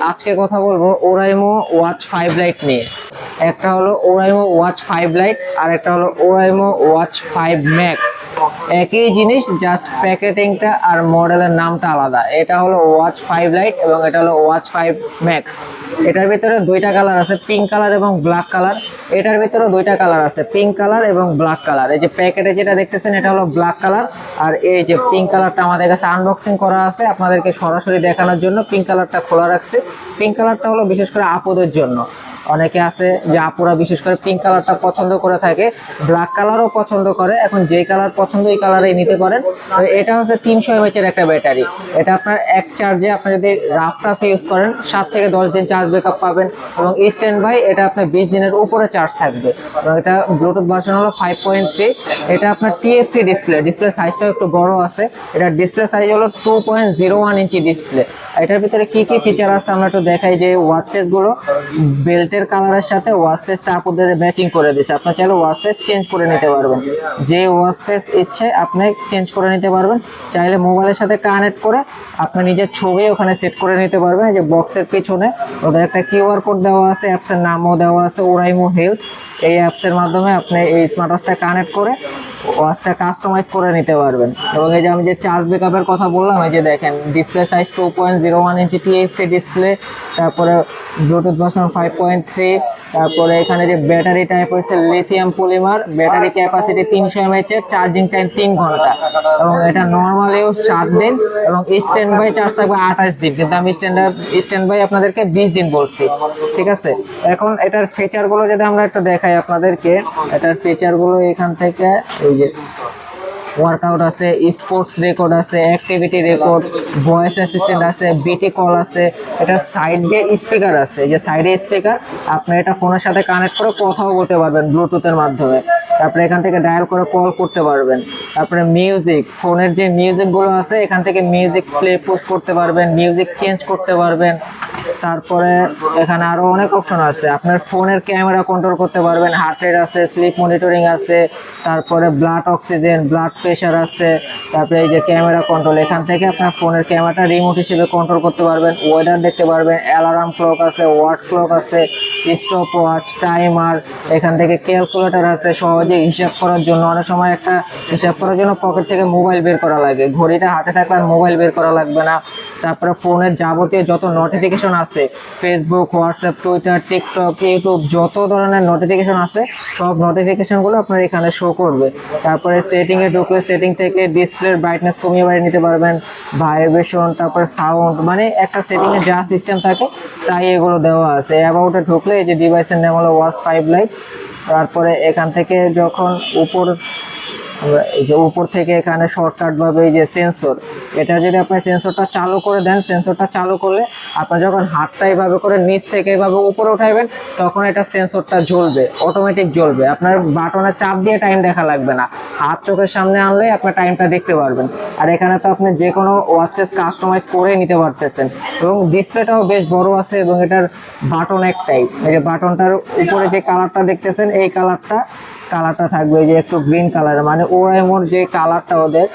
আজকে কথা বলবো ওরাইমো ওয়াচ 5 লাইট নিয়ে। একটা হলো ওরাইমো ওয়াচ 5 লাইট আর একটা হলো ওরাইমো ওয়াচ 5 ম্যাক্স। একই জিনিস, জাস্ট প্যাকেটিংটা আর মডেলের নামটা আলাদা। এটা হলো ওয়াচ 5 লাইট এবং এটা হলো ওয়াচ 5 ম্যাক্স। এটার ভিতরে দুইটা কালার আছে, পিঙ্ক কালার এবং ব্ল্যাক কালার। এটার ভিতরে দুইটা কালার আছে, পিঙ্ক কালার এবং ব্ল্যাক কালার। এই যে প্যাকেটে যেটা দেখতেছেন এটা হলো ব্ল্যাক কালার, আর এই যে পিঙ্ক কালারটা আমাদের কাছে আনবক্সিং করা আছে আপনাদেরকে সরাসরি দেখানোর জন্য। পিঙ্ক কালারটা খোলা রাখছে। পিঙ্ক কালারটা হলো বিশেষ করে আপুদের জন্য। অনেকে আছে যে আপুরা বিশেষ করে পিঙ্ক কালারটা পছন্দ করে থাকে, ব্ল্যাক কালারও পছন্দ করে। এখন যেই কালার পছন্দ ওই কালারেই নিতে পারেন। তো এটা হচ্ছে 300 mAh এর একটা ব্যাটারি। এটা আপনার এক চার্জে আপনি যদি রাফ ইউজ করেন 7 থেকে 10 দিন চার্জ ব্যাকআপ পাবেন। এবং স্ট্যান্ড বাই এটা আপনার 20 দিনের উপরে চার্জ থাকবে। এবং এটা ব্লুটুথ ভার্সন হলো 5.3। এটা আপনার TFT ডিসপ্লে সাইজটাও একটু বড় আছে। এটা ডিসপ্লে সাইজ হলো 2.01 ইঞ্চি ডিসপ্লে। এটার ভিতরে কি কি ফিচার আছে আমরা একটু দেখাই। যে ওয়াচ ফেস গুলো বেল্টের কালারের সাথে ওয়াচ ফেসটা আপনাদের ম্যাচিং করে দিয়েছে। আপনি চাইলে ওয়াচ ফেস চেঞ্জ করে নিতে পারবেন, যে ওয়াচ ফেস ইচ্ছে আপনি চেঞ্জ করে নিতে পারবেন। চাইলে মোবাইলের সাথে কানেক্ট করে আপনি নিজের ছবি ওখানে সেট করে নিতে পারবেন। এই যে বক্সের পিছনে ওদের একটা কিউআর কোড দেওয়া আছে, অ্যাপসের নামও দেওয়া আছে ওরাইমো হেলথ। এই অ্যাপসের মাধ্যমে আপনি এই স্মার্ট ওয়াচটা কানেক্ট করে ওয়াচটা কাস্টমাইজ করে নিতে পারবেন। এবং এই যে আমি যে চার্জ ব্যাকআপের কথা বললাম, এই যে দেখেন ডিসপ্লে সাইজ 2.01 ইঞ্চি TFT ডিসপ্লে, তারপরে ব্লুটুথ ভার্সন 5.3, তারপরে এখানে যে ব্যাটারি টাইপ হচ্ছে lithium polymer, battery capacity 300 mAh এর, চার্জিং টাইম 3 ঘন্টা। এবং এটা নর্মাল ইউজ 7 দিন এবং স্ট্যান্ড বাই চার্জ থাকবে 28 দিন, কিন্তু আমি স্ট্যান্ড বাই আপনাদেরকে 20 দিন বলছি, ঠিক আছে। এখন এটার ফিচারগুলো যদি আমরা একটু দেখাই আপনাদেরকে, এটার ফিচারগুলো এখান থেকে এই যে ওয়ার্কআউট আছে, স্পোর্টস রেকর্ড আছে, অ্যাক্টিভিটি রেকর্ড, ভয়েস অ্যাসিস্ট্যান্ট আছে, বিটি কল আছে। এটা সাইডে স্পিকার আছে, এই যে সাইডে স্পিকার, আপনি এটা ফোনের সাথে কানেক্ট করে কথাও বলতে পারবেন ব্লুটুথের মাধ্যমে। তারপরে এখান থেকে ডায়াল করে কল করতে পারবেন। তারপরে মিউজিক, ফোনের যে মিউজিকগুলো আছে এখান থেকে মিউজিক প্লে পুশ করতে পারবেন, মিউজিক চেঞ্জ করতে পারবেন। তারপরে এখানে আরো অনেক অপশন আছে, আপনার ফোনের ক্যামেরা কন্ট্রোল করতে পারবেন, হার্ট রেট আছে, স্লিপ মনিটরিং আছে, তারপরে ব্লাড অক্সিজেন, ব্লাড প্রেশার আছে। তারপরে এই যে ক্যামেরা কন্ট্রোল, এখান থেকে আপনার ফোনের ক্যামেরাটা রিমোট হিসেবে কন্ট্রোল করতে পারবেন। ওয়েদার দেখতে পারবেন, অ্যালার্ম ক্লক আছে, ওয়াট ক্লক আছে, স্টপ ওয়াচ, টাইমার, এখান থেকে ক্যালকুলেটর আছে সহজে হিসাব করার জন্য। অনেক সময় একটা হিসাব করার জন্য পকেট থেকে মোবাইল বের করা লাগে, ঘড়িটা হাতে থাকলে আর মোবাইল বের করা লাগবে না। তারপরে ফোনের যাবতীয় যত নোটিফিকেশন আছে, Facebook, WhatsApp, Twitter, TikTok, YouTube, যত ধরনের নোটিফিকেশন আছে সব নোটিফিকেশনগুলো আপনার এখানে শো করবে। তারপরে সেটিংয়ে ঢুকলে সেটিং থেকে ডিসপ্লের ব্রাইটনেস কমিয়ে বাড়িয়ে নিতে পারবেন, ভাইব্রেশন, তারপরে সাউন্ড, মানে একটা সেটিংয়ে যা সিস্টেম থাকে তাই এগুলো দেওয়া আছে। অ্যাবাউটে ঢুকলে এই যে ডিভাইসের নাম হলো ওয়াচ 5 লাইট। তারপরে এখান থেকে যখন এই যে উপর থেকে এখানে শর্টকাট ভাবে এই যে সেন্সর, এটা যদি আপনি সেন্সরটা চালু করে দেন, সেন্সরটা চালু করলে আপনি যখন হাতটা এইভাবে করে নিচ থেকে এইভাবে উপরে উঠাইবেন তখন এটা সেন্সরটা জ্বলবে, অটোমেটিক জ্বলবে। আপনার বাটনে চাপ দিয়ে টাইম দেখা লাগবে না, হাত চোখের সামনে আনলে আপনার টাইমটা দেখতে পারবেন। আর এখানে তো আপনি যে কোনো ওয়াচ ফেস কাস্টমাইজ করে নিতে পারতেছেন। এবং ডিসপ্লেটাও বেশ বড় আছে এবং এটার বাটন একটাই, এই যে বাটনটার উপরে যে কালারটা দেখতেছেন এই কালারটা থাকবে যে একটু গ্রিন কালার, মানে ওরাইমোর যে কালারটা ওদের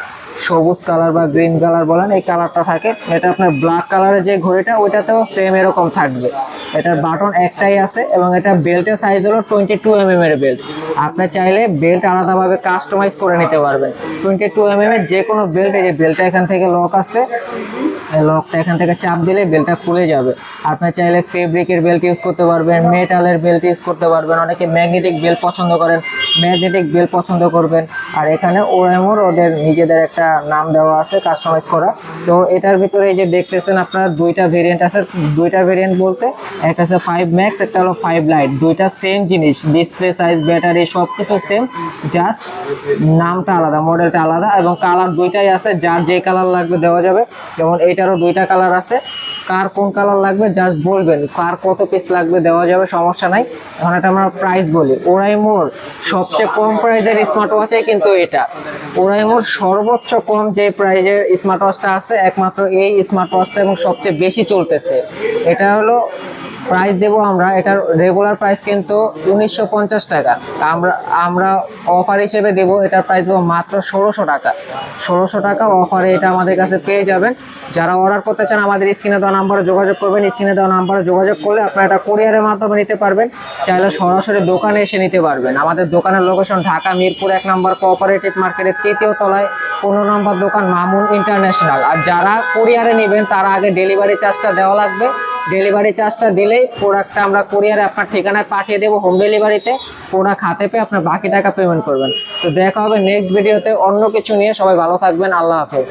সবুজ কালার বা গ্রিন কালার বলেন, এই কালারটা থাকে। এটা আপনার ব্ল্যাক কালারের যে ঘড়িটা ওইটাতেও সেম এরকম থাকবে। এটার বাটন একটাই আছে এবং এটা বেল্টের সাইজ হলো 22 mm এর বেল্ট। আপনি চাইলে বেল্ট আলাদাভাবে কাস্টমাইজ করে নিতে পারবেন। 22 mm এর যে কোনো বেল্ট, এই যে বেল্টটা এখান থেকে লক আছে, লকটা এখান থেকে চাপ দিলে বেল্টটা খুলে যাবে। আপনি চাইলে ফেব্রিকের বেল্ট ইউজ করতে পারবেন, মেটালের বেল্ট ইউজ করতে পারবেন। অনেকে ম্যাগনেটিক বেল্ট পছন্দ করেন, ম্যাগনেটিক বেল্ট পছন্দ করবেন। আর এখানে ওরাইমোর ওদের নিজেদের একটা নাম দেওয়া আছে কাস্টমাইজ করা। তো এটার ভিতরে এই যে দেখতেছেন আপনার দুইটা ভেরিয়েন্ট আছে। দুইটা ভেরিয়েন্ট বলতে একটা আছে 5 ম্যাক্স, একটা হলো 5 লাইট। দুইটা সেম জিনিস, ডিসপ্লে সাইজ, ব্যাটারি সব কিছু সেম, জাস্ট নামটা আলাদা, মডেলটা আলাদা। এবং কালার দুইটাই আছে, যার যে কালার লাগবে দেওয়া যাবে। যেমন এইটারও দুইটা কালার আছে, কার কোন কালার লাগবে জাস্ট বলবেন, কার কত পিস লাগবে দেওয়া যাবে, সমস্যা নাই। এখন এটা আমরা প্রাইস বলি, ওরাইমোর সবচেয়ে কম প্রাইজের স্মার্ট ওয়াচ কিন্তু এটা। ওরাইমোর সর্বোচ্চ কম যে প্রাইজের স্মার্ট ওয়াচটা আছে একমাত্র এই স্মার্ট ওয়াচটা এবং সবচেয়ে বেশি চলতেছে, এটা হলো প্রাইস দেবো আমরা, এটার রেগুলার প্রাইস কিন্তু 1950 টাকা। আমরা অফার হিসেবে দেবো, এটার প্রাইস দেবো মাত্র 1600 টাকা। 1600 টাকা অফারে এটা আমাদের কাছে পেয়ে যাবেন। যারা অর্ডার করতে চান আমাদের স্ক্রিনে দেওয়া নাম্বারে যোগাযোগ করবেন। স্ক্রিনে দেওয়া নাম্বারে যোগাযোগ করলে আপনারা এটা কুরিয়ারের মাধ্যমে নিতে পারবেন, চাইলে সরাসরি দোকানে এসে নিতে পারবেন। আমাদের দোকানের লোকেশন ঢাকা মিরপুর 1 নম্বর কোঅপারেটিভ মার্কেটের 3য় তলায় 15 নম্বর দোকান, মামুন ইন্টারন্যাশনাল। আর যারা কুরিয়ারে নেবেন তারা আগে ডেলিভারি চার্জটা দেওয়া লাগবে। ডেলিভারি চার্জটা দিলেই প্রোডাক্টটা আমরা কুরিয়ারে আপনার ঠিকানায় পাঠিয়ে দেবো হোম ডেলিভারিতে। প্রোডাক্ট হাতে পেয়ে আপনার বাকি টাকা পেমেন্ট করবেন। তো দেখা হবে নেক্সট ভিডিওতে অন্য কিছু নিয়ে। সবাই ভালো থাকবেন, আল্লাহ হাফেজ।